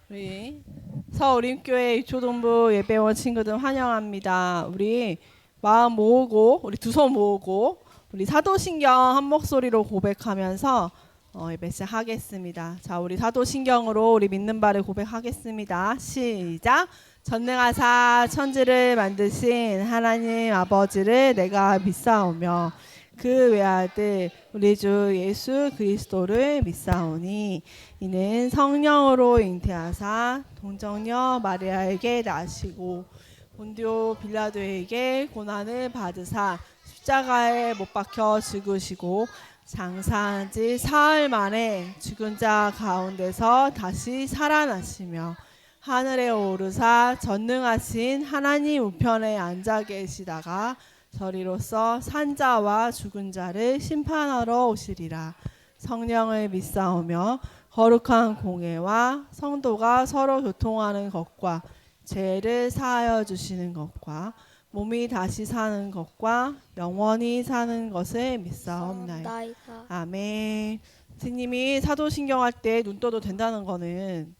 우리 서울림교회 초등부 예배원 친구들 환영합니다. 우리 마음 모으고 우리 두 손 모으고 우리 사도신경 한 목소리로 고백하면서 예배 시작하겠습니다. 자, 우리 사도신경으로 우리 믿는 바를 고백하겠습니다. 시작. 전능하사 천지를 만드신 하나님 아버지를 내가 믿사오며 그 외아들 우리 주 예수 그리스도를 믿사오니 이는 성령으로 잉태하사 동정녀 마리아에게 나시고 본디오 빌라도에게 고난을 받으사 십자가에 못 박혀 죽으시고 장사한 지 사흘 만에 죽은 자 가운데서 다시 살아나시며 하늘에 오르사 전능하신 하나님 우편에 앉아 계시다가 저리로서 산자와 죽은 자를 심판하러 오시리라. 성령을 믿사오며 거룩한 공회와 성도가 서로 교통하는 것과 죄를 사하여 주시는 것과 몸이 다시 사는 것과 영원히 사는 것을 믿사옵나이다. 아멘. 선생님이 사도신경 할 때 눈 떠도 된다는 거는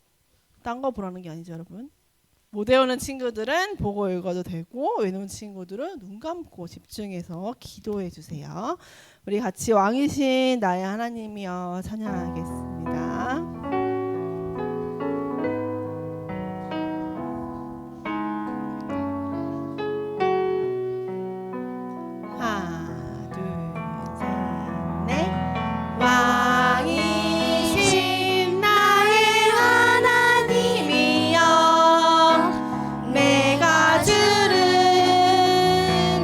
딴 거 보라는 게 아니죠, 여러분. 못 외우는 친구들은 보고 읽어도 되고 외우는 친구들은 눈 감고 집중해서 기도해 주세요. 우리 같이 왕이신 나의 하나님이여 찬양하겠습니다. 하나, 둘, 셋, 넷. 왕이신 나의 하나님이여 내가 주를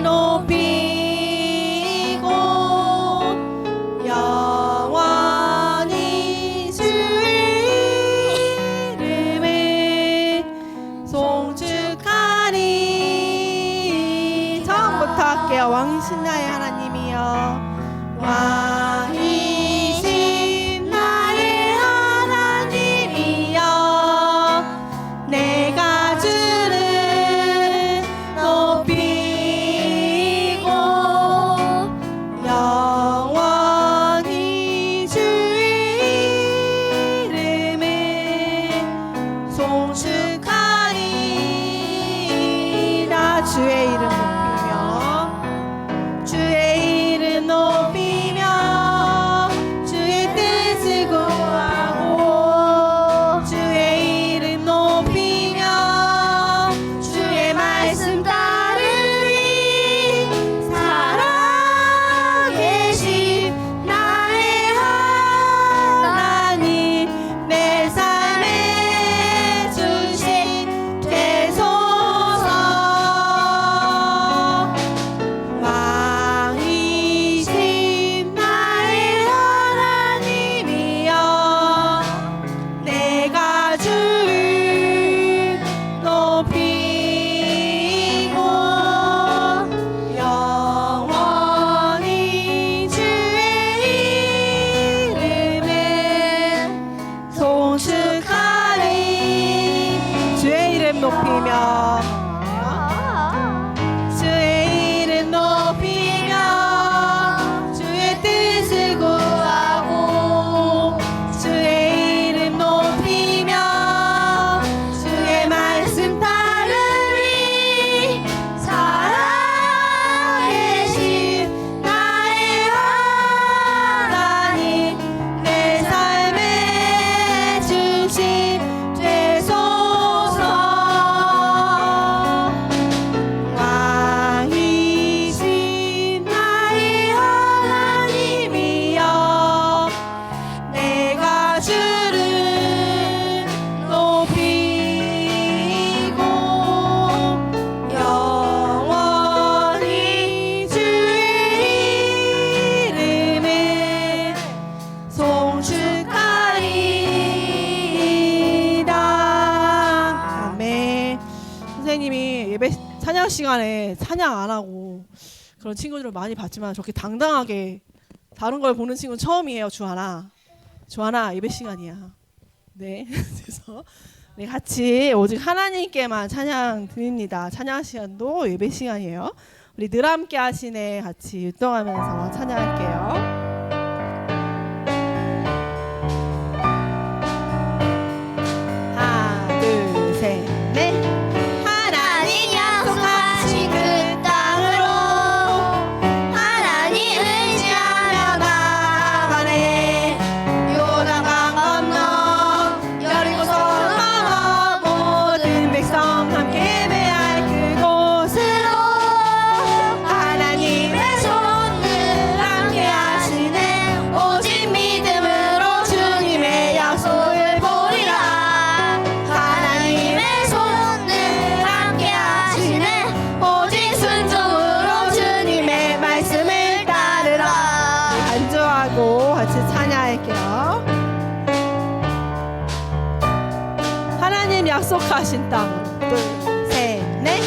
높이고 영원히 주의 이름을 송축하리. 처음부터 할게요. 왕이신 나의 하나님이여 왕이신 나의 하나님이여 내가 주를 높이고 영원히 주의 이름을 송축하리라. 주의 이름 높이며 주의 이름 높이며 주의 뜻을 구하고 주의 이름 높이며 주의 말씀 따르리. 살아계신 나의 하나님 내 삶에 주신 되소서. 왕이신 나의 하나님이여 내가 주를 높이고 영원히 주의 이름을 송축하리. 주의 이름 높이며 주의 이름 높이며 주의 뜻을 구하고 주의 이름 높이며 주의 말씀 따르리. 살아계신 나의 하나님 내 삶에 주신 되소서. 왕이신 나의 하나님이여 내가 주를 높이고 영원히 주의 이름을 송축하리이다. 아멘. 선생님이 예배 찬양 시간에 찬양 안 하고 그런 친구들을 많이 봤지만 저렇게 당당하게 다른 걸 보는 친구는 처음이에요. 주하나 예배 시간이야. 네. 그래서 네, 같이 오직 하나님께만 찬양 드립니다. 찬양 시간도 예배 시간이에요. 우리 늘 함께 하시네 같이 율동하면서 찬양할게요. 하나 약속하신 땅으로. 둘, 셋, 넷.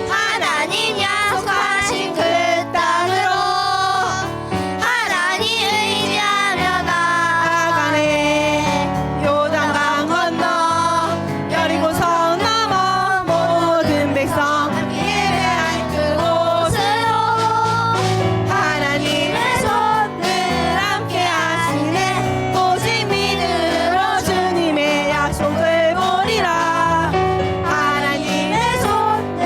하나님 약속하신 그 땅으로 하나님 의지하며 나아가네. 요단강 건너 여리고성 넘어 모든 백성 예배할 그곳으로 하나님의 손을 함께 하시네. 오직 믿음으로 주님의 약속을 보리라. 하나님의 손을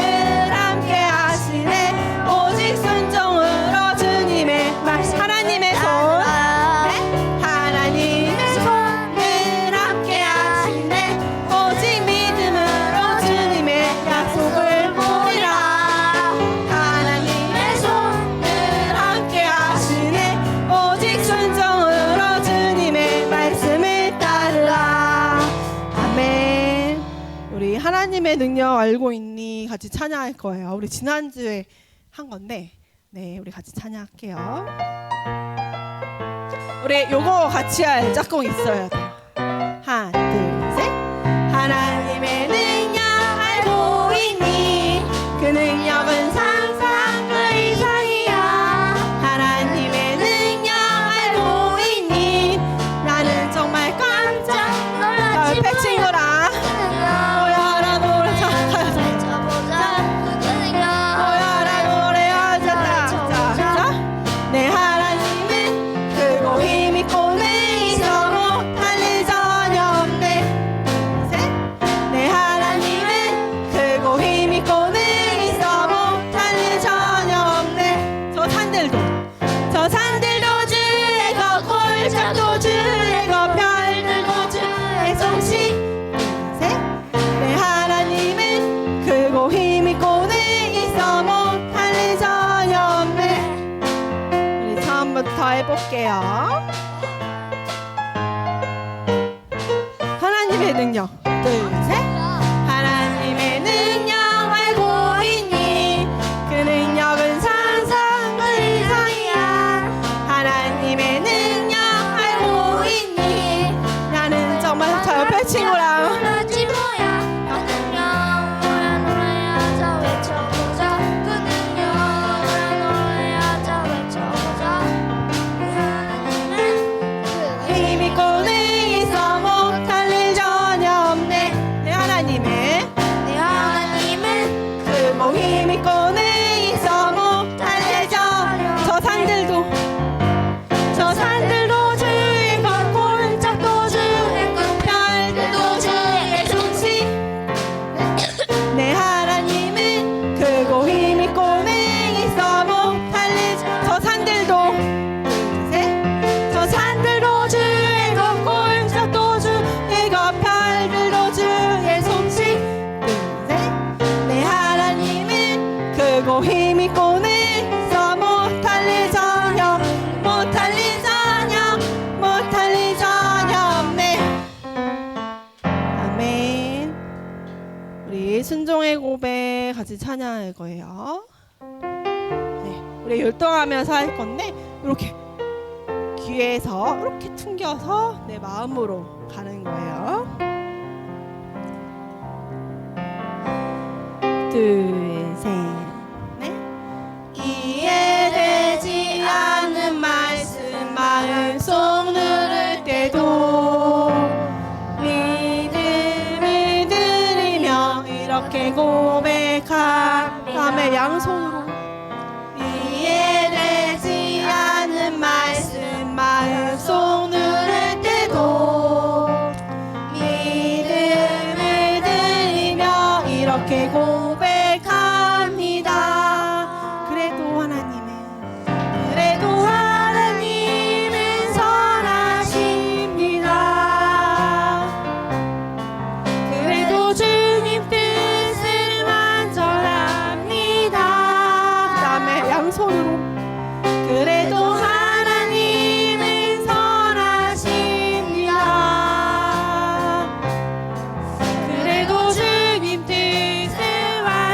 함께 하시네. 오직 순종으로 주님의 말씀. 하나님의 손, 하나님의 손을 함께 하시네. 오직 믿음으로 주님의 약속을 보리라. 하나님의 손을 함께 하시네. 오직 순종으로 주님의 말씀을 따르라. 아멘. 우리 하나님의 능력 알고 있니? 같이 찬양할 거예요. 우리 지난주에 한 건데, 네, 우리 같이 찬양할게요. 우리 요거 같이 할 짝꿍 있어야 돼요. 하나, 둘, 셋. 하나님의 능력 알고 있니? 그 능력은 상상의 이상이야. 하나님의 능력 알고 있니? 나는 정말 깜짝 놀랐지만 옆에 친구랑 모여라 노래 가야죠. 모여라 노래하자. 자. 내 하나님은 크고 힘있고 능이서 못할 일 전혀 없네. 셋. 내 하나님은 크고 힘있고 능이서 못할 일 전혀 없네. 저 산들도 주의 것, 골짜기도 주의 것, 별들도 주의 솜씨. 셋. 내 하나님은 크고 힘있고 능이서 못할 일 전혀 없네. 우리 처음부터 해볼게요. 하나님의 능력. 둘, 셋. 하나님의 능력 알고 있니? 그 능력은 상상의 이상이야. 하나님의 능력 알고 있니? 나는 정말 저 옆에 친구랑 놀라지 뭐야. 그 능력 뭐야 노래하자 외쳐보자. 그 능력 뭐야 노래하자 외쳐보자. 그 하나님은 힘있고 능이서 못할 일 전혀 없네. 내 하나님은 내 하나님은 크고 힘있고 능이서 못할 일 전혀. 저 산들도 주의 것, 골짜기도 주의 것, 별들도 주의 솜씨. 내 하나님은 크고 힘있고 능이서 못할 일. 저 산들도 주의 것, 골짜기도 주의 것, 별들도 주의 솜씨. 내 하나님은 크고 힘있고 능이서 못할 일 전혀 없네. 아멘. 우리 순종의 고백 같이 찬양할 거예요. 네, 우리 율동하면서 할 건데 이렇게 귀에서 이렇게 퉁겨서 내 마음으로 가는 거예요. 둘, 셋, 넷. 이해되지 않는 말씀 마음속 누를 때도 믿음을 드리며 이렇게 고백한 다음에 양손으로 이해되지 않는 말씀 마음속 누를 때도 믿음을 드리며 이렇게 고백합니다. 그래도 하나님은 선하십니다. 그래도 주님 뜻을 완전합니다. 그 다음에 양손으로 그래도 하나님은 선하십니다. 그래도 주님 뜻을 완전합니다.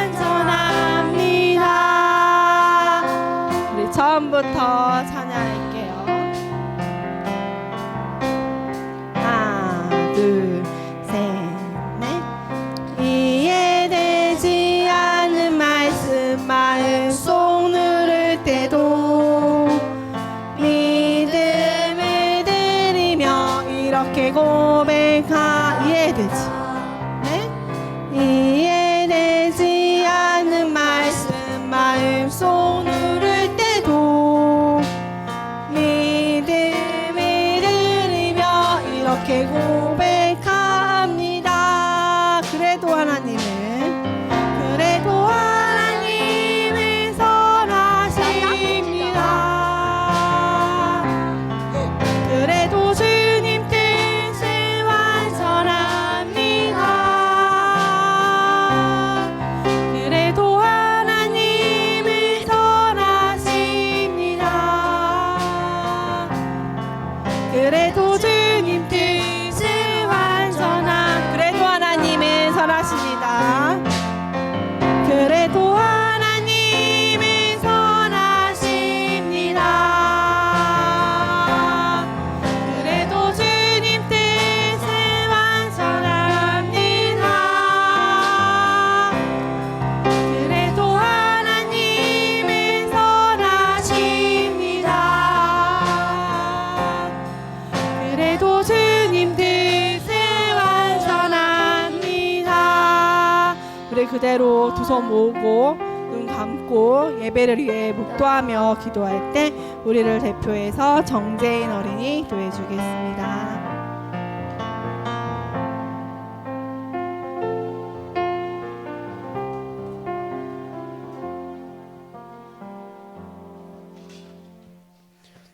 그대로 두 손 모으고 눈 감고 예배를 위해 묵도하며 기도할 때 우리를 대표해서 정재인 어린이 기도해 주겠습니다.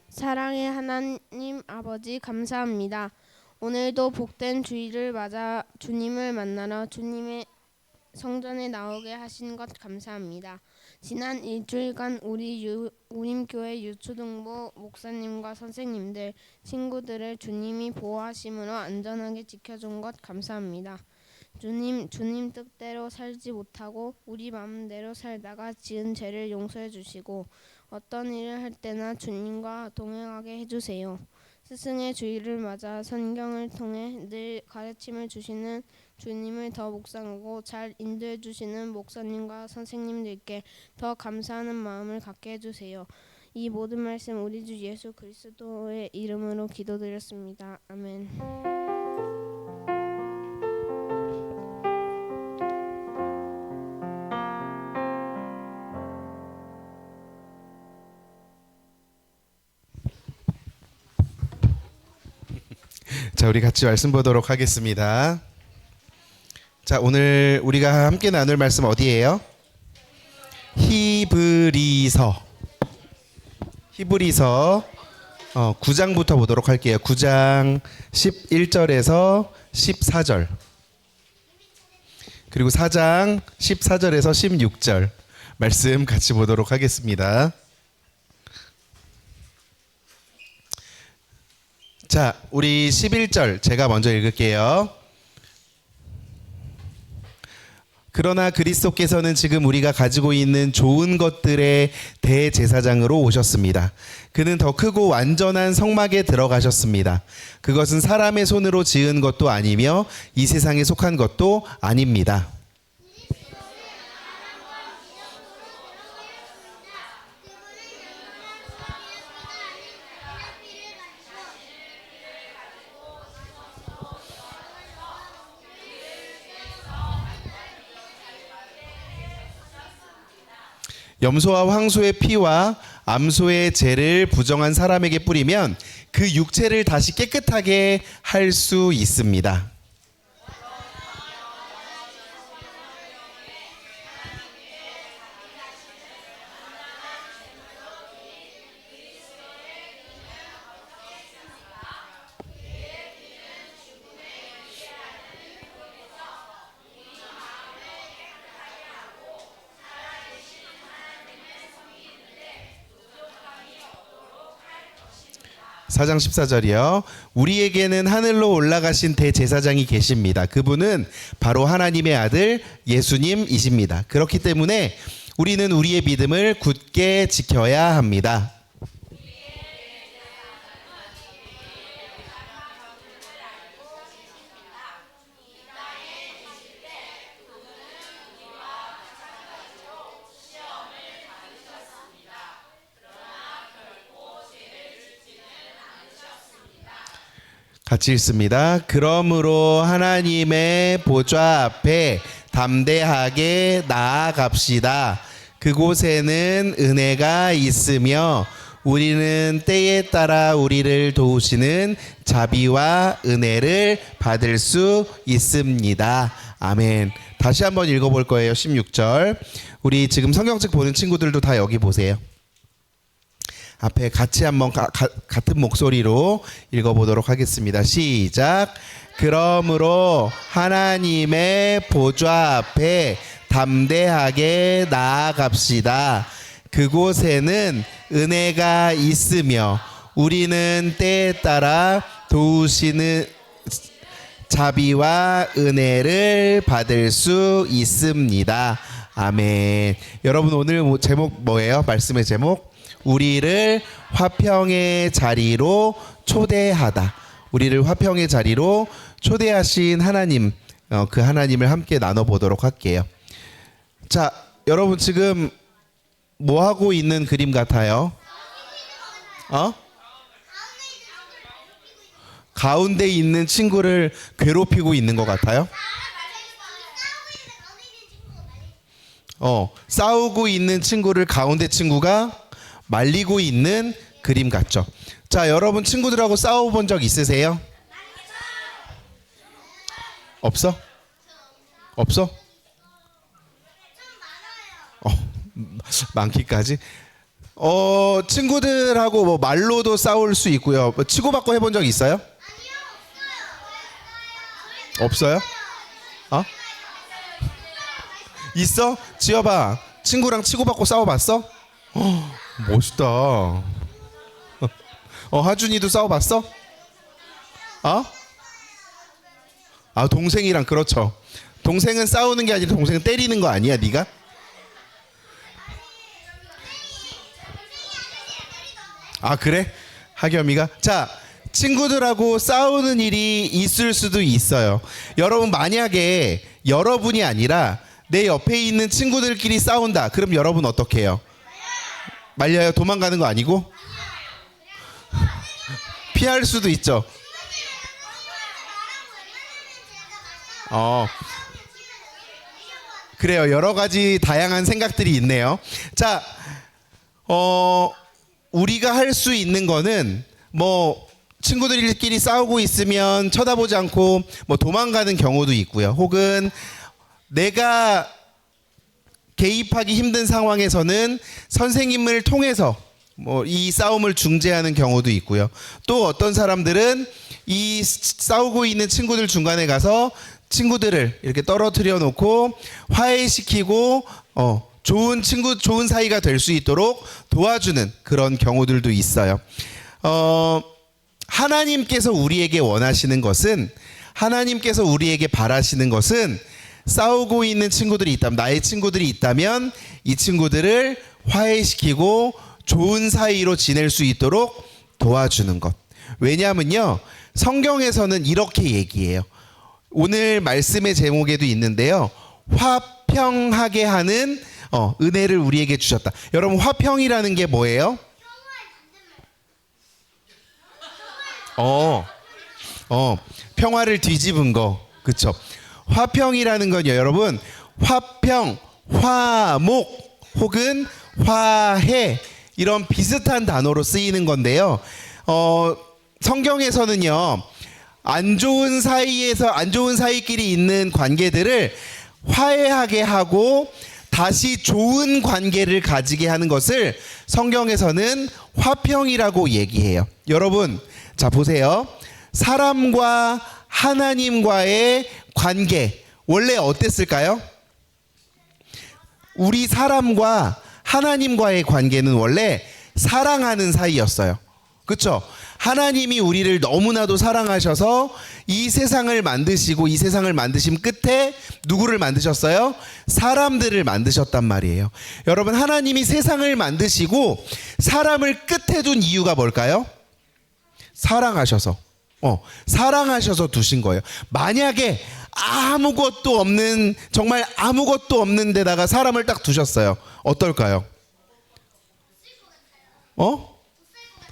사랑의 하나님 아버지 감사합니다. 오늘도 복된 주일을 맞아 주님을 만나러 주님의 성전에 나오게 하신 것 감사합니다. 지난 일주일간 우리 우림교회 유초등부 목사님과 선생님들, 친구들을 주님이 보호하심으로 안전하게 지켜준 것 감사합니다. 주님 뜻대로 살지 못하고 우리 마음대로 살다가 지은 죄를 용서해 주시고 어떤 일을 할 때나 주님과 동행하게 해주세요. 스승의 주일을 맞아 성경을 통해 늘 가르침을 주시는 주님을 더 묵상하고 잘 인도해 주시는 목사님과 선생님들께 더 감사하는 마음을 갖게 해주세요. 이 모든 말씀 우리 주 예수 그리스도의 이름으로 기도드렸습니다. 아멘. 자, 우리 같이 말씀 보도록 하겠습니다. 자, 오늘 우리가 함께 나눌 말씀 어디예요? 히브리서 9장부터 보도록 할게요. 9장 11절에서 14절 그리고 4장 14절에서 16절 말씀 같이 보도록 하겠습니다. 자, 우리 11절 제가 먼저 읽을게요. 그러나 그리스도께서는 지금 우리가 가지고 있는 좋은 것들의 대제사장으로 오셨습니다. 그는 더 크고 완전한 성막에 들어가셨습니다. 그것은 사람의 손으로 지은 것도 아니며 이 세상에 속한 것도 아닙니다. 염소와 황소의 피와 암소의 죄를 부정한 사람에게 뿌리면 그 육체를 다시 깨끗하게 할 수 있습니다. 사장 14절이요. 우리에게는 하늘로 올라가신 대제사장이 계십니다. 그분은 바로 하나님의 아들 예수님이십니다. 그렇기 때문에 우리는 우리의 믿음을 굳게 지켜야 합니다. 같이 읽습니다. 그러므로 하나님의 보좌 앞에 담대하게 나아갑시다. 그곳에는 은혜가 있으며 우리는 때에 따라 우리를 도우시는 자비와 은혜를 받을 수 있습니다. 아멘. 다시 한번 읽어볼 거예요. 16절. 우리 지금 성경책 보는 친구들도 다 여기 보세요. 앞에 같이 한번 같은 목소리로 읽어보도록 하겠습니다. 시작. 그러므로 하나님의 보좌 앞에 담대하게 나아갑시다. 그곳에는 은혜가 있으며 우리는 때에 따라 도우시는 자비와 은혜를 받을 수 있습니다. 아멘. 여러분 오늘 제목 뭐예요? 말씀의 제목? 우리를 화평의 자리로 초대하다. 우리를 화평의 자리로 초대하신 하나님, 그 하나님을 함께 나눠보도록 할게요. 자, 여러분 지금 뭐 하고 있는 그림 같아요? 가운데 있는 친구를 괴롭히고 있는 것 같아요? 싸우고 있는 친구를 가운데 친구가 말리고 있는 그림 같죠. 자, 여러분 친구들하고 싸워본 적 있으세요? 없어? 없어? 많기까지? 친구들하고 뭐 말로도 싸울 수 있고요. 뭐 치고받고 해본 적 있어요? 없어요? 있어? 지어봐. 친구랑 치고받고 싸워봤어? 멋있다. 하준이도 싸워봤어? 동생이랑. 그렇죠. 동생은 싸우는 게 아니라 동생은 때리는 거 아니야, 네가? 그래? 하겸이가? 자, 친구들하고 싸우는 일이 있을 수도 있어요. 여러분, 만약에 여러분이 아니라 내 옆에 있는 친구들끼리 싸운다. 그럼 여러분 어떻게 해요? 말려요? 도망가는 거 아니고? 피할 수도 있죠. 그래요. 여러 가지 다양한 생각들이 있네요. 자, 우리가 할 수 있는 거는 뭐 친구들끼리 싸우고 있으면 쳐다보지 않고 뭐 도망가는 경우도 있고요. 혹은 내가 개입하기 힘든 상황에서는 선생님을 통해서 뭐 이 싸움을 중재하는 경우도 있고요. 또 어떤 사람들은 이 싸우고 있는 친구들 중간에 가서 친구들을 이렇게 떨어뜨려 놓고 화해시키고 좋은 사이가 될 수 있도록 도와주는 그런 경우들도 있어요. 하나님께서 우리에게 원하시는 것은, 하나님께서 우리에게 바라시는 것은 싸우고 있는 친구들이 있다면, 나의 친구들이 있다면 이 친구들을 화해시키고 좋은 사이로 지낼 수 있도록 도와주는 것. 왜냐하면요, 성경에서는 이렇게 얘기해요. 오늘 말씀의 제목에도 있는데요, 화평하게 하는 은혜를 우리에게 주셨다. 여러분, 화평이라는 게 뭐예요? 평화를 뒤집은 거. 그쵸? 화평이라는 건요, 여러분, 화평, 화목 혹은 화해, 이런 비슷한 단어로 쓰이는 건데요. 성경에서는요, 안 좋은 사이끼리 있는 관계들을 화해하게 하고 다시 좋은 관계를 가지게 하는 것을 성경에서는 화평이라고 얘기해요. 여러분, 자 보세요. 사람과 하나님과의 관계 원래 어땠을까요? 우리 사람과 하나님과의 관계는 원래 사랑하는 사이였어요. 그렇죠? 하나님이 우리를 너무나도 사랑하셔서 이 세상을 만드시고 이 세상을 만드신 끝에 누구를 만드셨어요? 사람들을 만드셨단 말이에요. 여러분, 하나님이 세상을 만드시고 사람을 끝에 둔 이유가 뭘까요? 사랑하셔서 두신 거예요. 만약에 아무것도 없는, 정말 아무것도 없는 데다가 사람을 딱 두셨어요. 어떨까요?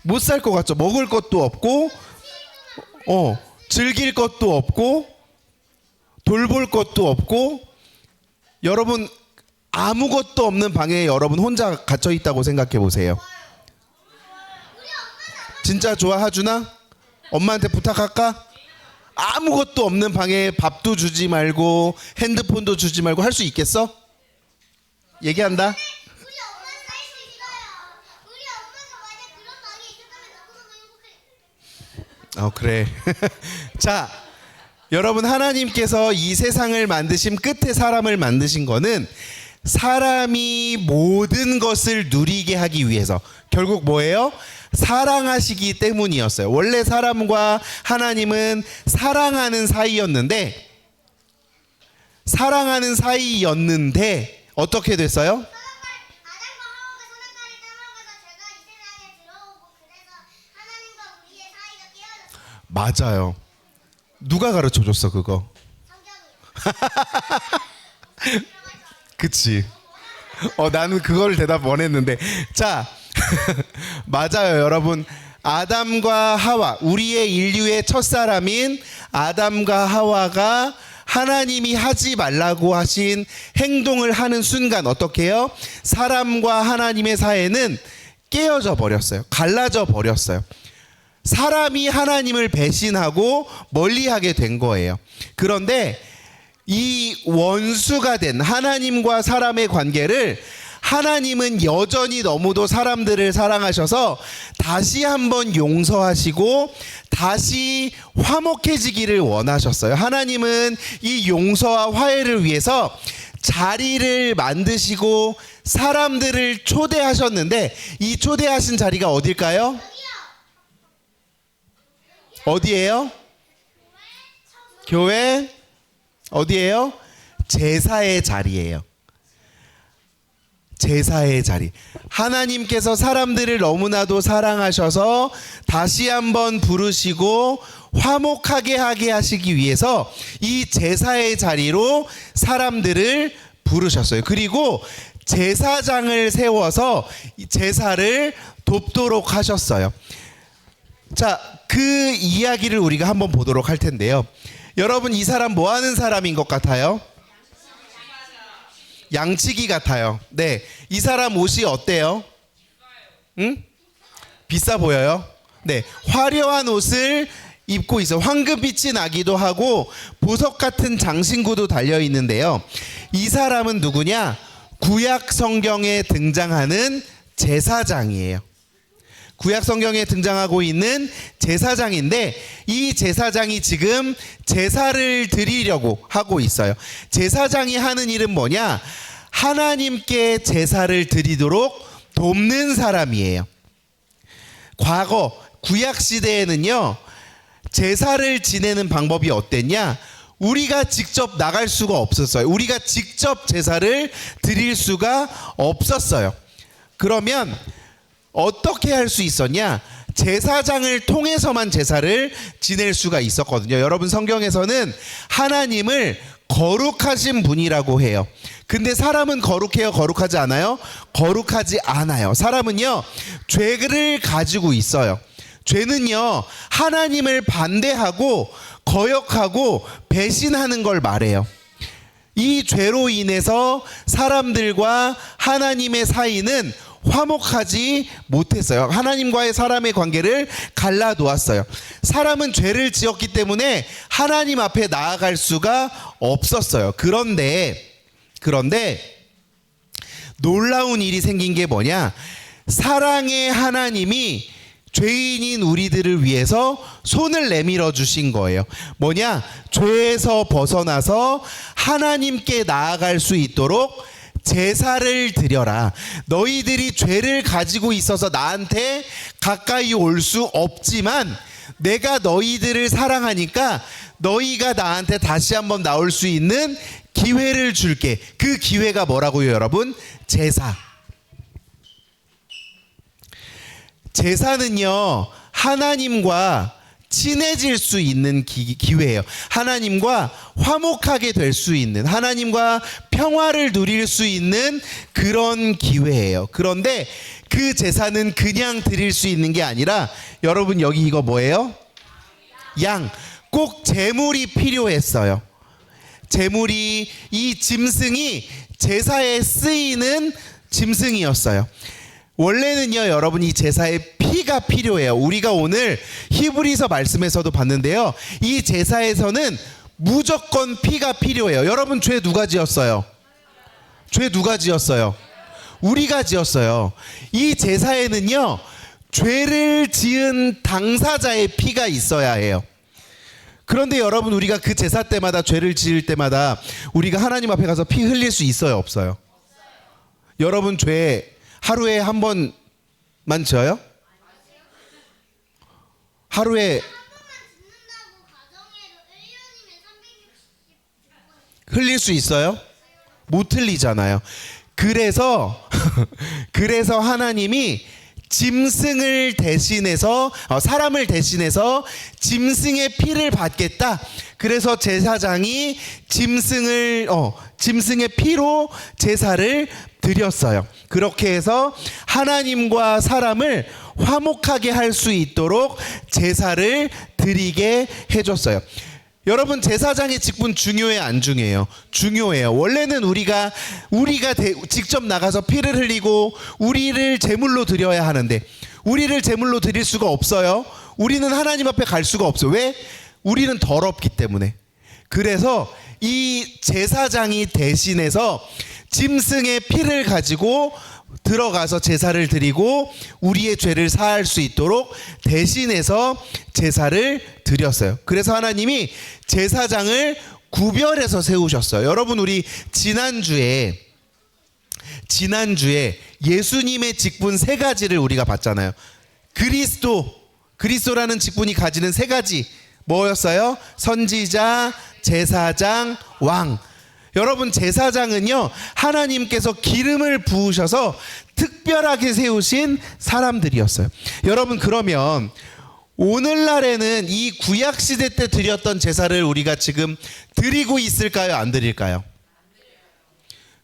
못 살 것 같죠? 먹을 것도 없고, 즐길 것도 없고, 돌볼 것도 없고. 여러분, 아무것도 없는 방에 여러분 혼자 갇혀 있다고 생각해 보세요. 진짜 좋아, 하준아? 엄마한테 부탁할까? 아무것도 없는 방에 밥도 주지 말고 핸드폰도 주지 말고 할 수 있겠어? 얘기한다. 우리 엄마는 살 수 있어요. 우리 엄마가 만약 그런 방에 있었다면 너무너무 행복해. 그래. 자, 여러분, 하나님께서 이 세상을 만드신 끝에 사람을 만드신 거는 사람이 모든 것을 누리게 하기 위해서, 결국 뭐예요? 사랑하시기 때문이었어요. 원래 사람과 하나님은 사랑하는 사이였는데 어떻게 됐어요? 아담과 하와가 선악과를 따먹어서 죄가 이 세상에 들어오고 그래서 하나님과 우리의 사이가 깨어졌어요. 맞아요. 누가 가르쳐 줬어 그거? 성경이요. 그치. 나는 그걸 대답 원했는데. 자, 맞아요, 여러분. 아담과 하와, 우리의 인류의 첫사람인 아담과 하와가 하나님이 하지 말라고 하신 행동을 하는 순간 어떻게 해요? 사람과 하나님의 사이는 깨어져 버렸어요. 갈라져 버렸어요. 사람이 하나님을 배신하고 멀리하게 된 거예요. 그런데 이 원수가 된 하나님과 사람의 관계를 하나님은 여전히 너무도 사람들을 사랑하셔서 다시 한번 용서하시고 다시 화목해지기를 원하셨어요. 하나님은 이 용서와 화해를 위해서 자리를 만드시고 사람들을 초대하셨는데 이 초대하신 자리가 어딜까요? 어디예요? 교회? 어디예요? 제사의 자리예요. 제사의 자리. 하나님께서 사람들을 너무나도 사랑하셔서 다시 한번 부르시고 화목하게 하게 하시기 위해서 이 제사의 자리로 사람들을 부르셨어요. 그리고 제사장을 세워서 제사를 돕도록 하셨어요. 자, 그 이야기를 우리가 한번 보도록 할 텐데요. 여러분, 이 사람 뭐 하는 사람인 것 같아요? 양치기 같아요. 네, 이 사람 옷이 어때요? 응? 비싸 보여요? 네, 화려한 옷을 입고 있어. 황금빛이 나기도 하고 보석 같은 장신구도 달려 있는데요. 이 사람은 누구냐? 구약 성경에 등장하는 제사장이에요. 구약 성경에 등장하고 있는 제사장인데 이 제사장이 지금 제사를 드리려고 하고 있어요. 제사장이 하는 일은 뭐냐? 하나님께 제사를 드리도록 돕는 사람이에요. 과거 구약 시대에는요, 제사를 지내는 방법이 어땠냐? 우리가 직접 나갈 수가 없었어요. 우리가 직접 제사를 드릴 수가 없었어요. 그러면 어떻게 할 수 있었냐? 제사장을 통해서만 제사를 지낼 수가 있었거든요. 여러분, 성경에서는 하나님을 거룩하신 분이라고 해요. 근데 사람은 거룩해요? 거룩하지 않아요? 거룩하지 않아요. 사람은요, 죄를 가지고 있어요. 죄는요, 하나님을 반대하고 거역하고 배신하는 걸 말해요. 이 죄로 인해서 사람들과 하나님의 사이는 화목하지 못했어요. 하나님과의 사람의 관계를 갈라놓았어요. 사람은 죄를 지었기 때문에 하나님 앞에 나아갈 수가 없었어요. 그런데 놀라운 일이 생긴 게 뭐냐? 사랑의 하나님이 죄인인 우리들을 위해서 손을 내밀어 주신 거예요. 뭐냐? 죄에서 벗어나서 하나님께 나아갈 수 있도록 제사를 드려라. 너희들이 죄를 가지고 있어서 나한테 가까이 올 수 없지만 내가 너희들을 사랑하니까 너희가 나한테 다시 한번 나올 수 있는 기회를 줄게. 그 기회가 뭐라고요, 여러분? 제사. 제사는요, 하나님과 친해질 수 있는 기회예요. 하나님과 화목하게 될 수 있는, 하나님과 평화를 누릴 수 있는 그런 기회예요. 그런데 그 제사는 그냥 드릴 수 있는 게 아니라, 여러분 여기 이거 뭐예요? 양. 꼭 제물이 필요했어요. 제물이, 이 짐승이 제사에 쓰이는 짐승이었어요. 원래는요, 여러분, 이 제사에 피가 필요해요. 우리가 오늘 히브리서 말씀에서도 봤는데요, 이 제사에서는 무조건 피가 필요해요. 여러분, 죄 누가 지었어요? 죄 누가 지었어요? 우리가 지었어요. 이 제사에는요, 죄를 지은 당사자의 피가 있어야 해요. 그런데 여러분, 우리가 그 제사 때마다, 죄를 지을 때마다 우리가 하나님 앞에 가서 피 흘릴 수 있어요, 없어요? 여러분, 죄 하루에 한 번만 지어요? 하루에 흘릴 수 있어요? 못 흘리잖아요. 그래서 하나님이 짐승을 대신해서, 사람을 대신해서 짐승의 피를 받겠다. 그래서 제사장이 짐승의 피로 제사를 드렸어요. 그렇게 해서 하나님과 사람을 화목하게 할 수 있도록 제사를 드리게 해줬어요. 여러분 제사장의 직분 중요해요, 안 중요해요? 중요해요. 원래는 우리가 직접 나가서 피를 흘리고 우리를 제물로 드려야 하는데 우리를 제물로 드릴 수가 없어요. 우리는 하나님 앞에 갈 수가 없어요. 왜? 우리는 더럽기 때문에. 그래서 이 제사장이 대신해서 짐승의 피를 가지고 들어가서 제사를 드리고 우리의 죄를 사할 수 있도록 대신해서 제사를 드렸어요. 그래서 하나님이 제사장을 구별해서 세우셨어요. 여러분 우리 지난주에 예수님의 직분 세 가지를 우리가 봤잖아요. 그리스도라는 직분이 가지는 세 가지 뭐였어요? 선지자, 제사장, 왕. 여러분 제사장은요 하나님께서 기름을 부으셔서 특별하게 세우신 사람들이었어요. 여러분 그러면 오늘날에는 이 구약시대 때 드렸던 제사를 우리가 지금 드리고 있을까요? 안 드릴까요?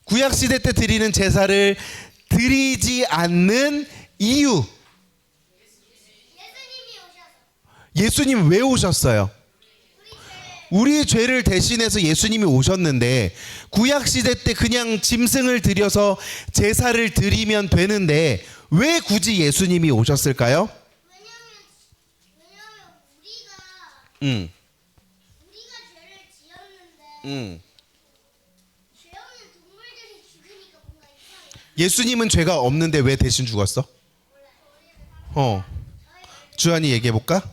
구약시대 때 드리는 제사를 드리지 않는 이유. 예수님 왜 오셨어요? 우리 죄를 대신해서 예수님이 오셨는데 구약시대 때 그냥 짐승을 들여서 제사를 드리면 되는데 왜 굳이 예수님이 오셨을까요? 왜냐면 응. 우리가 죄를 지었는데 죄 없는 동물들이 죽으니까 뭔가 이상해. 예수님은 죄가 없는데 왜 대신 죽었어? 주한이 얘기해 볼까?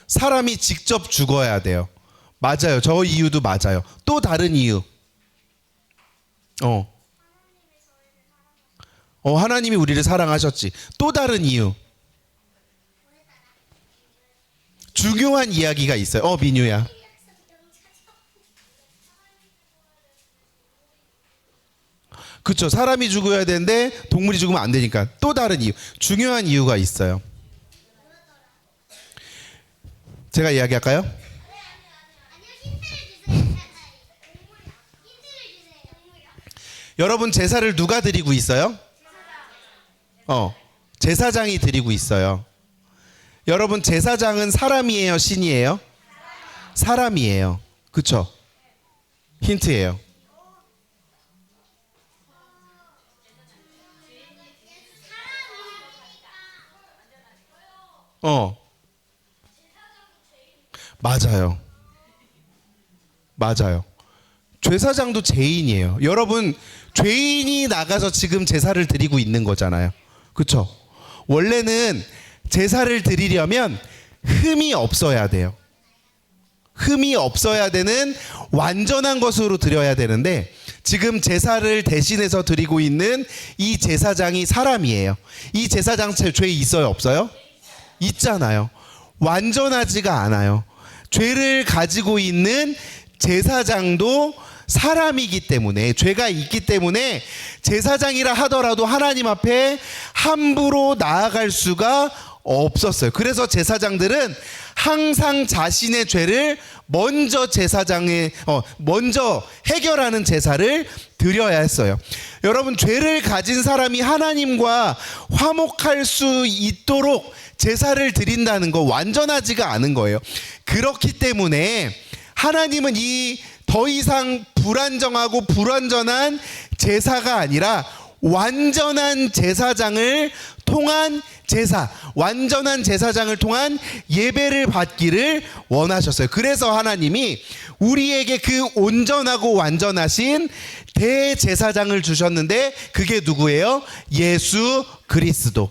사람이 직접 죽어야 돼요. 맞아요. 저 이유도 맞아요. 또 다른 이유. 하나님이 우리를 사랑하셨지. 또 다른 이유. 중요한 이야기가 있어요. 민유야. 그렇죠. 사람이 죽어야 되는데 동물이 죽으면 안 되니까. 또 다른 이유. 중요한 이유가 있어요. 제가 이야기할까요? 아니요, 힌트를 주세요. 여러분 제사를 누가 드리고 있어요? 제사장이 드리고 있어요. 여러분 제사장은 사람이에요, 신이에요? 사람이에요. 그쵸? 힌트예요. 맞아요. 제사장도 죄인이에요. 여러분 죄인이 나가서 지금 제사를 드리고 있는 거잖아요. 그렇죠? 원래는 제사를 드리려면 흠이 없어야 돼요. 흠이 없어야 되는 완전한 것으로 드려야 되는데 지금 제사를 대신해서 드리고 있는 이 제사장이 사람이에요. 이 제사장 죄 있어요, 없어요? 있잖아요. 완전하지가 않아요. 죄를 가지고 있는 제사장도 사람이기 때문에 죄가 있기 때문에 제사장이라 하더라도 하나님 앞에 함부로 나아갈 수가 없었어요. 그래서 제사장들은 항상 자신의 죄를 먼저 먼저 해결하는 제사를 드려야 했어요. 여러분 죄를 가진 사람이 하나님과 화목할 수 있도록 제사를 드린다는 거 완전하지가 않은 거예요. 그렇기 때문에 하나님은 이 더 이상 불안정하고 불완전한 제사가 아니라 완전한 제사장을 통한 제사, 완전한 제사장을 통한 예배를 받기를 원하셨어요. 그래서 하나님이 우리에게 그 온전하고 완전하신 대제사장을 주셨는데 그게 누구예요? 예수 그리스도.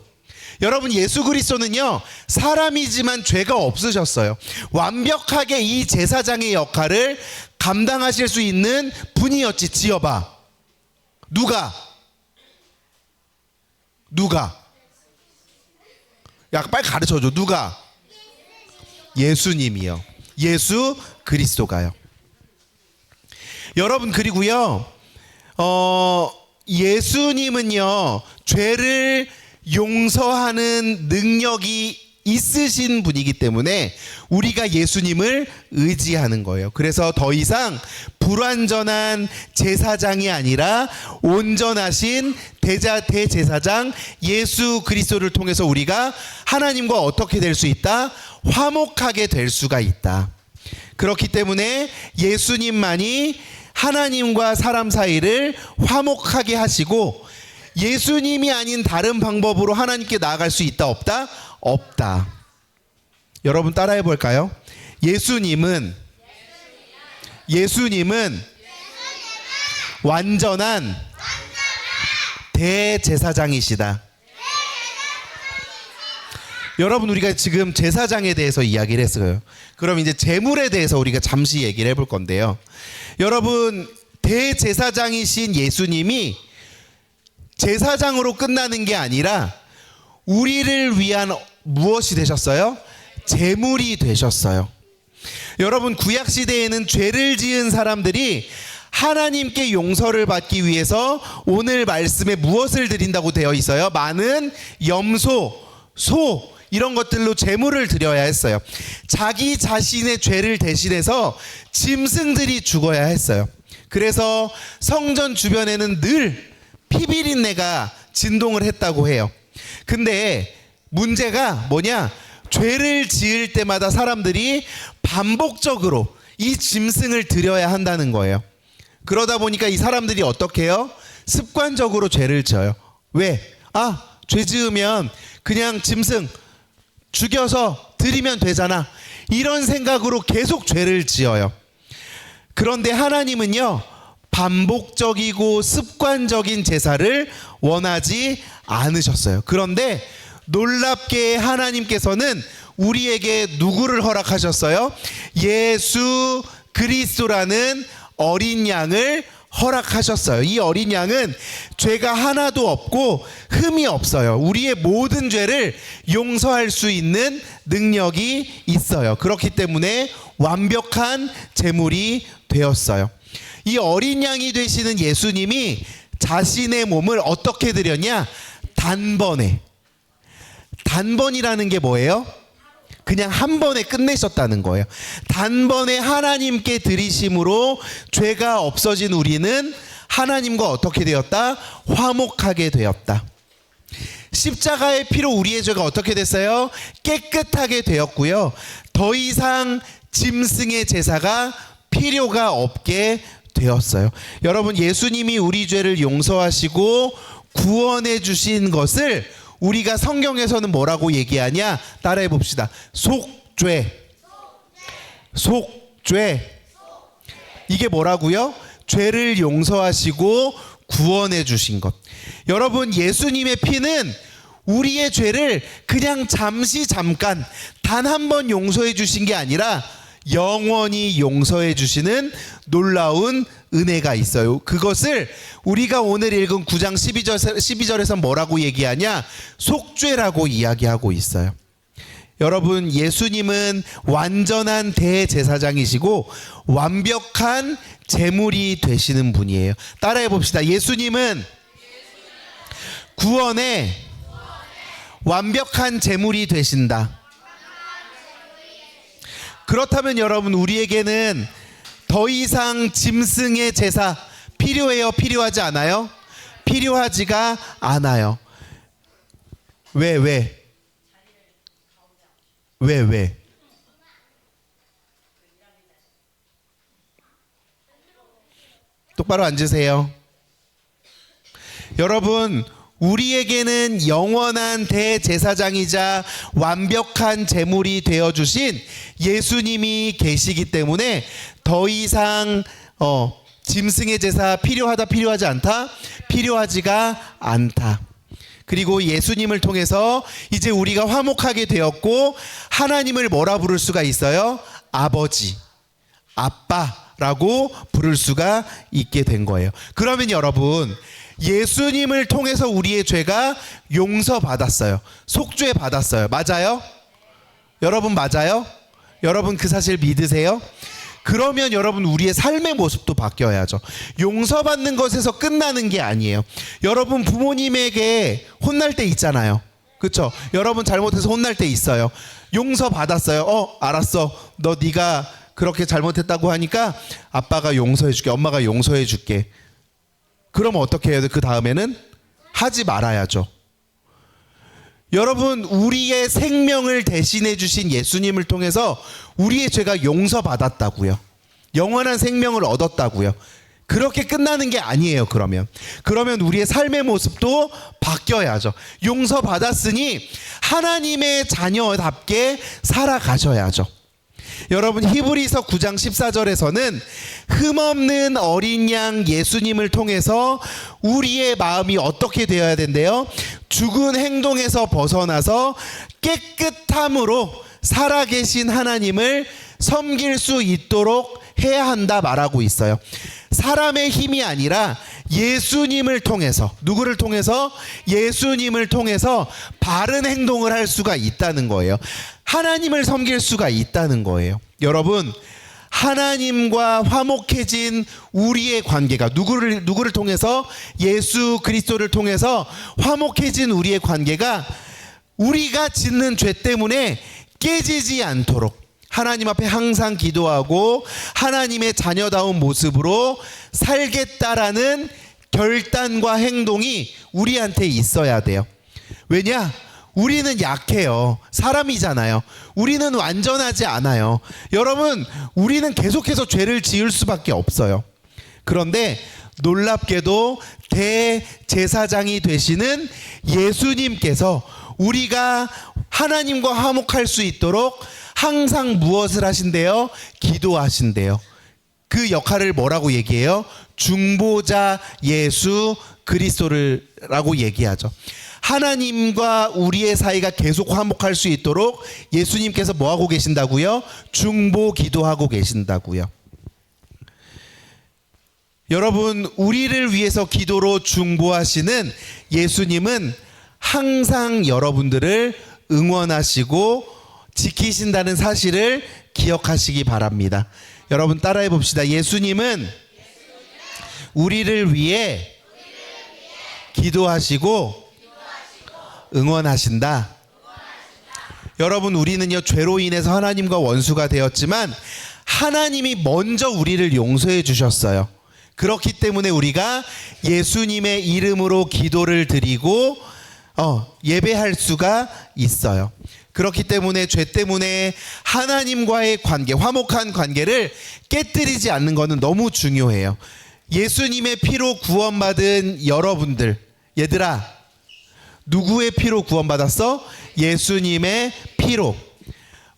여러분 예수 그리스도는요 사람이지만 죄가 없으셨어요. 완벽하게 이 제사장의 역할을 감당하실 수 있는 분이었지. 지어봐. 누가? 야 빨리 가르쳐줘. 누가? 예수님이요. 예수 그리스도가요. 여러분 그리고요 예수님은요 죄를 용서하는 능력이 있으신 분이기 때문에 우리가 예수님을 의지하는 거예요. 그래서 더 이상 불완전한 제사장이 아니라 온전하신 대제사장 예수 그리스도를 통해서 우리가 하나님과 어떻게 될 수 있다? 화목하게 될 수가 있다. 그렇기 때문에 예수님만이 하나님과 사람 사이를 화목하게 하시고 예수님이 아닌 다른 방법으로 하나님께 나아갈 수 있다 없다? 없다. 여러분 따라해 볼까요? 예수님은 완전한 대제사장이시다. 여러분 우리가 지금 제사장에 대해서 이야기를 했어요. 그럼 이제 제물에 대해서 우리가 잠시 얘기를 해볼 건데요. 여러분 대제사장이신 예수님이 제사장으로 끝나는 게 아니라 우리를 위한 무엇이 되셨어요? 제물이 되셨어요. 여러분 구약 시대에는 죄를 지은 사람들이 하나님께 용서를 받기 위해서 오늘 말씀에 무엇을 드린다고 되어 있어요? 많은 염소, 소 이런 것들로 제물을 드려야 했어요. 자기 자신의 죄를 대신해서 짐승들이 죽어야 했어요. 그래서 성전 주변에는 늘 피비린내가 진동을 했다고 해요. 근데 문제가 뭐냐? 죄를 지을 때마다 사람들이 반복적으로 이 짐승을 드려야 한다는 거예요. 그러다 보니까 이 사람들이 어떻게 해요? 습관적으로 죄를 지어요. 왜? 죄 지으면 그냥 짐승 죽여서 드리면 되잖아. 이런 생각으로 계속 죄를 지어요. 그런데 하나님은요, 반복적이고 습관적인 제사를 원하지 않으셨어요. 그런데 놀랍게 하나님께서는 우리에게 누구를 허락하셨어요? 예수 그리스도라는 어린 양을 허락하셨어요. 이 어린 양은 죄가 하나도 없고 흠이 없어요. 우리의 모든 죄를 용서할 수 있는 능력이 있어요. 그렇기 때문에 완벽한 제물이 되었어요. 이 어린 양이 되시는 예수님이 자신의 몸을 어떻게 드렸냐? 단번이라는 게 뭐예요? 그냥 한 번에 끝내셨다는 거예요. 단번에 하나님께 드리심으로 죄가 없어진 우리는 하나님과 어떻게 되었다? 화목하게 되었다. 십자가의 피로 우리의 죄가 어떻게 됐어요? 깨끗하게 되었고요. 더 이상 짐승의 제사가 필요가 없게 되었어요. 여러분 예수님이 우리 죄를 용서하시고 구원해 주신 것을 우리가 성경에서는 뭐라고 얘기하냐? 따라해 봅시다. 속죄. 이게 뭐라고요? 죄를 용서하시고 구원해 주신 것. 여러분 예수님의 피는 우리의 죄를 그냥 잠깐 단 한 번 용서해 주신 게 아니라 영원히 용서해 주시는 놀라운 은혜가 있어요. 그것을 우리가 오늘 읽은 9장 12절에서 뭐라고 얘기하냐? 속죄라고 이야기하고 있어요. 여러분 예수님은 완전한 대제사장이시고 완벽한 제물이 되시는 분이에요. 따라해 봅시다. 예수님은 구원의 완벽한 제물이 되신다. 그렇다면 여러분 우리에게는 더 이상 짐승의 제사 필요해요? 필요하지 않아요? 필요하지가 않아요. 왜? 똑바로 앉으세요. 여러분 우리에게는 영원한 대제사장이자 완벽한 제물이 되어주신 예수님이 계시기 때문에 더 이상 짐승의 제사 필요하다 필요하지 않다? 필요하지가 않다. 그리고 예수님을 통해서 이제 우리가 화목하게 되었고 하나님을 뭐라 부를 수가 있어요? 아버지, 아빠라고 부를 수가 있게 된 거예요. 그러면 여러분 예수님을 통해서 우리의 죄가 용서받았어요. 속죄받았어요. 맞아요? 여러분 맞아요? 여러분 그 사실 믿으세요? 그러면 여러분 우리의 삶의 모습도 바뀌어야죠. 용서받는 것에서 끝나는 게 아니에요. 여러분 부모님에게 혼날 때 있잖아요. 그렇죠? 여러분 잘못해서 혼날 때 있어요. 용서받았어요. 알았어. 네가 그렇게 잘못했다고 하니까 아빠가 용서해 줄게. 엄마가 용서해 줄게. 그러면 어떻게 해야 돼? 그 다음에는 하지 말아야죠. 여러분, 우리의 생명을 대신해 주신 예수님을 통해서 우리의 죄가 용서받았다고요. 영원한 생명을 얻었다고요. 그렇게 끝나는 게 아니에요. 그러면 우리의 삶의 모습도 바뀌어야죠. 용서받았으니 하나님의 자녀답게 살아가셔야죠. 여러분, 히브리서 9장 14절에서는 흠없는 어린 양 예수님을 통해서 우리의 마음이 어떻게 되어야 된대요? 죽은 행동에서 벗어나서 깨끗함으로 살아계신 하나님을 섬길 수 있도록 해야 한다 말하고 있어요. 사람의 힘이 아니라 예수님을 통해서, 누구를 통해서? 예수님을 통해서 바른 행동을 할 수가 있다는 거예요. 하나님을 섬길 수가 있다는 거예요. 여러분, 하나님과 화목해진 우리의 관계가 누구를 통해서? 예수 그리스도를 통해서 화목해진 우리의 관계가 우리가 짓는 죄 때문에 깨지지 않도록 하나님 앞에 항상 기도하고 하나님의 자녀다운 모습으로 살겠다라는 결단과 행동이 우리한테 있어야 돼요. 왜냐? 우리는 약해요. 사람이잖아요. 우리는 완전하지 않아요. 여러분, 우리는 계속해서 죄를 지을 수밖에 없어요. 그런데 놀랍게도 대제사장이 되시는 예수님께서 우리가 하나님과 화목할 수 있도록 항상 무엇을 하신대요? 기도하신대요. 그 역할을 뭐라고 얘기해요? 중보자 예수 그리스도라고 얘기하죠. 하나님과 우리의 사이가 계속 화목할 수 있도록 예수님께서 뭐 하고 계신다고요? 중보 기도하고 계신다고요. 여러분, 우리를 위해서 기도로 중보하시는 예수님은 항상 여러분들을 응원하시고 지키신다는 사실을 기억하시기 바랍니다. 여러분, 따라해 봅시다. 예수님은 우리를 위해 기도하시고 응원하신다. 여러분, 우리는요, 죄로 인해서 하나님과 원수가 되었지만 하나님이 먼저 우리를 용서해 주셨어요. 그렇기 때문에 우리가 예수님의 이름으로 기도를 드리고 예배할 수가 있어요. 그렇기 때문에 죄 때문에 하나님과의 관계, 화목한 관계를 깨뜨리지 않는 것은 너무 중요해요. 예수님의 피로 구원받은 여러분들, 얘들아, 누구의 피로 구원받았어? 예수님의 피로.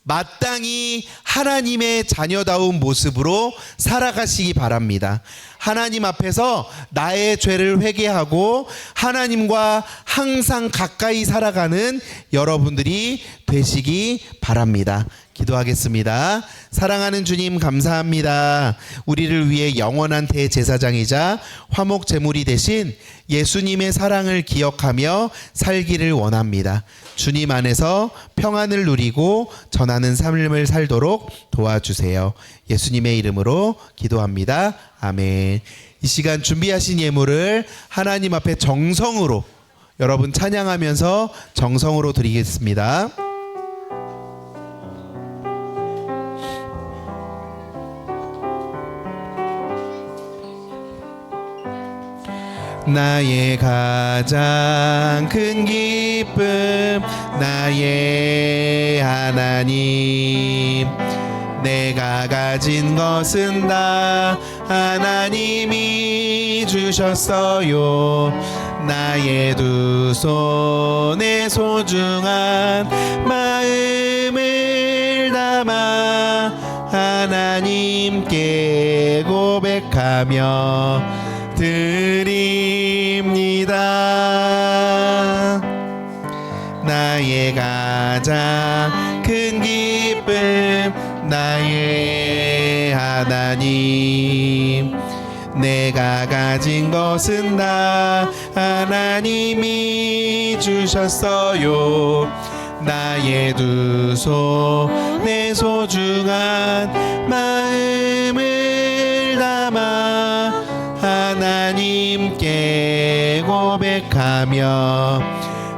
마땅히 하나님의 자녀다운 모습으로 살아가시기 바랍니다. 하나님 앞에서 나의 죄를 회개하고 하나님과 항상 가까이 살아가는 여러분들이 되시기 바랍니다. 기도하겠습니다. 사랑하는 주님, 감사합니다. 우리를 위해 영원한 대제사장이자 화목 제물이 되신 예수님의 사랑을 기억하며 살기를 원합니다. 주님 안에서 평안을 누리고 전하는 삶을 살도록 도와주세요. 예수님의 이름으로 기도합니다. 아멘. 이 시간 준비하신 예물을 하나님 앞에 정성으로 여러분 찬양하면서 정성으로 드리겠습니다. 나의 가장 큰 기쁨, 나의 하나님, 내가 가진 것은 다 하나님이 주셨어요. 나의 두 손에 소중한 마음을 담아 하나님께 고백하며 드립니다. 나의 가장 큰 기쁨, 나의 하나님, 내가 가진 것은 다 하나님이 주셨어요. 나의 두 손에 소중한 마음을 담아 하나님께 고백하며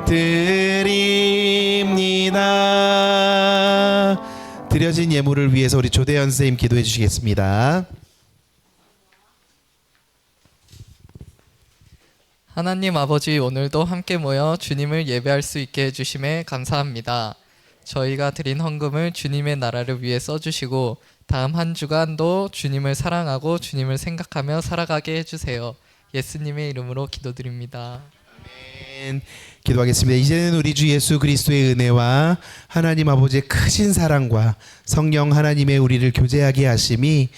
드립니다. 드려진 예물을 위해서 우리 조대현 선생님 기도해 주시겠습니다. 하나님 아버지, 오늘도 함께 모여 주님을 예배할 수 있게 해주심에 감사합니다. 저희가 드린 헌금을 주님의 나라를 위해 써주시고 다음 한 주간도 주님을 사랑하고 주님을 생각하며 살아가게 해주세요. 예수님의 이름으로 기도드립니다. 아멘. 기도하겠습니다. 이제는 우리 주 예수 그리스도의 은혜와 하나님 아버지의 크신 사랑과 성령 하나님의 우리를 교제하게 하심이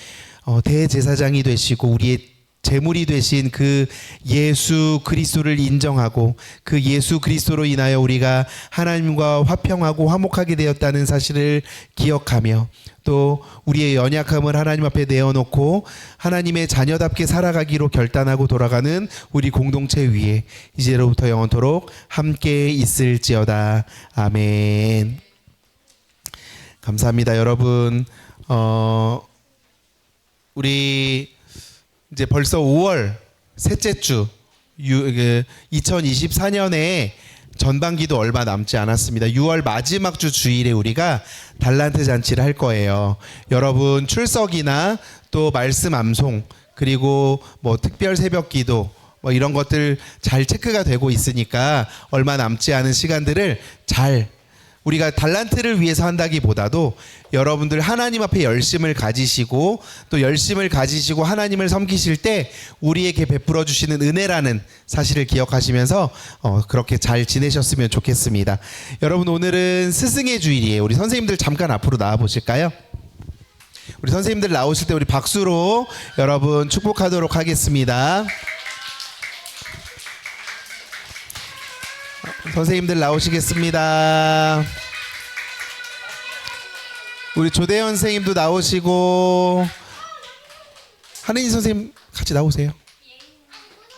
대제사장이 되시고 우리의 제물이 되신 그 예수 그리스도를 인정하고 그 예수 그리스도로 인하여 우리가 하나님과 화평하고 화목하게 되었다는 사실을 기억하며 또 우리의 연약함을 하나님 앞에 내어놓고 하나님의 자녀답게 살아가기로 결단하고 돌아가는 우리 공동체 위에 이제로부터 영원토록 함께 있을지어다. 아멘. 감사합니다. 여러분, 우리 이제 벌써 5월 셋째 주 2024년에 전반기도 얼마 남지 않았습니다. 6월 마지막 주 주일에 우리가 달란트 잔치를 할 거예요. 여러분 출석이나 또 말씀 암송 그리고 뭐 특별 새벽 기도 뭐 이런 것들 잘 체크가 되고 있으니까 얼마 남지 않은 시간들을 잘 우리가 달란트를 위해서 한다기보다도 여러분들 하나님 앞에 열심을 가지시고 또 열심을 가지시고 하나님을 섬기실 때 우리에게 베풀어 주시는 은혜라는 사실을 기억하시면서 그렇게 잘 지내셨으면 좋겠습니다. 여러분 오늘은 스승의 주일이에요. 우리 선생님들 잠깐 앞으로 나와 보실까요? 우리 선생님들 나오실 때 우리 박수로 여러분 축복하도록 하겠습니다. 선생님들 나오시겠습니다. 우리 조대현 선생님도 나오시고 한은희 선생님 같이 나오세요.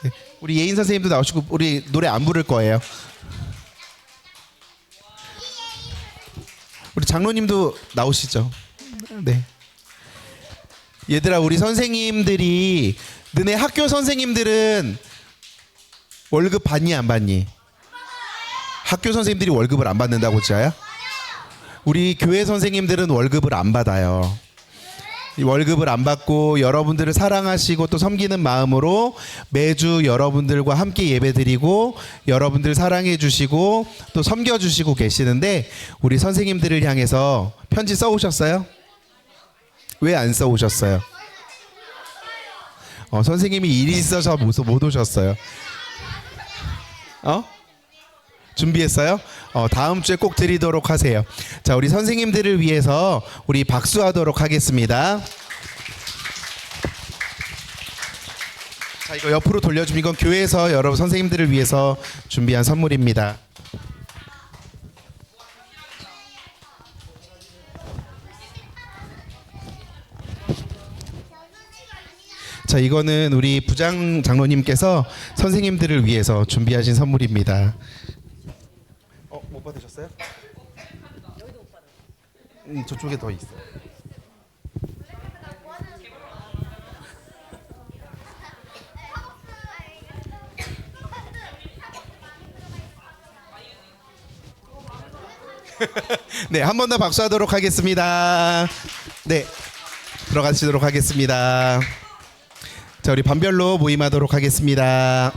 네. 우리 예인 선생님도 나오시고 우리 노래 안 부를 거예요. 우리 장로님도 나오시죠. 네. 얘들아 우리 선생님들이 너네 학교 선생님들은 월급 받니 안 받니? 학교 선생님들이 월급을 안 받는다고 지아야? 우리 교회 선생님들은 월급을 안 받아요. 이 월급을 안 받고 여러분들을 사랑하시고 또 섬기는 마음으로 매주 여러분들과 함께 예배드리고 여러분들 사랑해 주시고 또 섬겨 주시고 계시는데 우리 선생님들을 향해서 편지 써오셨어요? 왜 안 써오셨어요? 선생님이 일이 있어서 못 오셨어요. 준비했어요? 다음 주에 꼭 드리도록 하세요. 자, 우리 선생님들을 위해서 우리 박수하도록 하겠습니다. 자, 이거 옆으로 돌려주면 이건 교회에서 여러분 선생님들을 위해서 준비한 선물입니다. 자, 이거는 우리 부장 장로님께서 선생님들을 위해서 준비하신 선물입니다. 못 받으셨어요? 여기도 못 받았어요. 저쪽에 더 있어. 네, 한 번 더 박수하도록 하겠습니다. 네, 들어가시도록 하겠습니다. 자, 우리 반별로 모임하도록 하겠습니다.